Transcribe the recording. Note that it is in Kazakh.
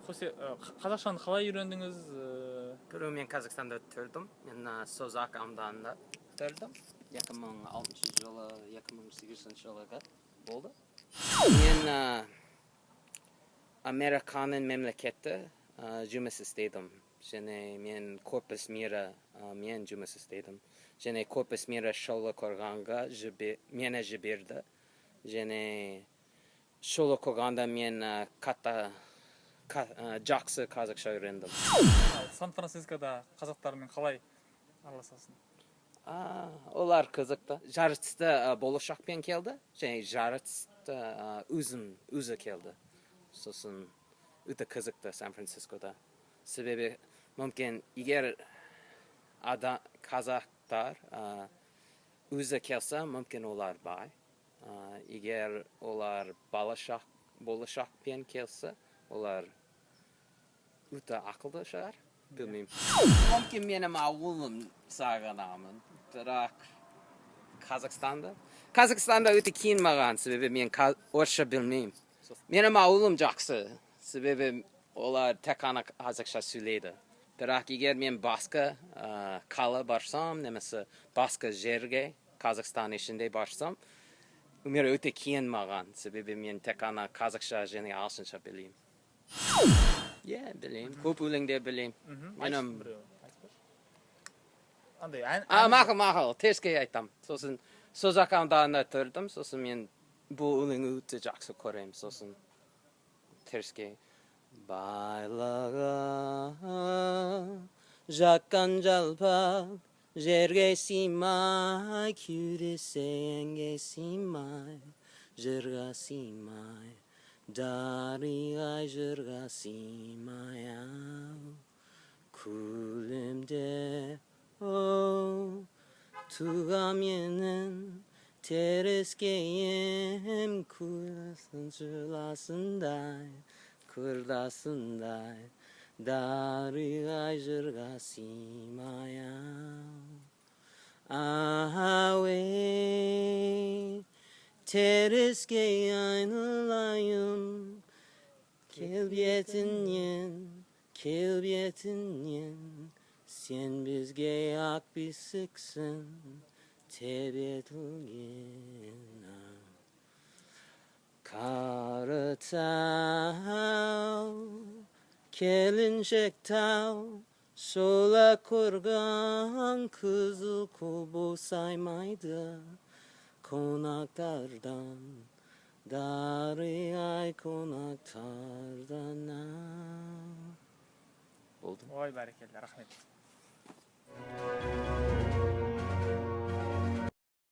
Хосе, қазақшаны қалай үйрендіңіз? Бұрын мен Қазақстанда тұрдым. Мен Созақ ауданында тұрдым. 2006 жылы, 2008 жылға болды. Мен Американың мемлекеті жұмыс істедім. Және мен корпус мира мен жұмыс істедім. Және корпус мира Шолаққорғанға мені жіберді. Және Шолаққорғанда мен жақсы қазақша үйрендім. Сан-Францискода қазақтармен қалай араласасың? Олар қызықты. Жарысты болашақпен келді. Және жарысты өзі келді. Сосын өте қызықты Сан-Францискода. Себебі мүмкін егер қазақтар өзі келсе, мүмкін олар бай. Егер олар болашақпен келсе, олар өте ақылды шығар, білмеймін. Мүмкін менің ауылым сағынамын, бірақ Қазақстанда өте қиын маған, себебі мен орысша білмеймін. Менің ауылым жақсы, себебі олар тек қана қазақша сөйлейді. Бірақ егер мен басқа қала барсам, немесе басқа жерге, Қазақстан ішінде барсам, өмір өте қиын маған, себебі мен тек қана қазақша және ағылшынша білеймін. Білеймін. Көп өлеңдер білеймін. Мақыл, Теріскей айтам. Сосын Созақтанда тұрдым, сосын мен бұл өлеңі өте жақсы көремін. Сосын Теріскей. Байлығы жаққан жалпақ, жерге сыймай, кеудесіңе сыймай, жырға сыймай, дариға жырға сыймай ау. Көлемде туға менің Теріскейім, күлсін жыласындай, құрдасындай, дариға жырға сыймай ау. Теріскей айналайын, келбетінен, сен бізге ақ бесіксің, тебетілген ау. Кары тау, келіншек тау, Шолаққорған, қызыл қол босаймайды, қонақтардан, дария қонақтардан ау. Болды. Ой, бәрекелді, рахмет.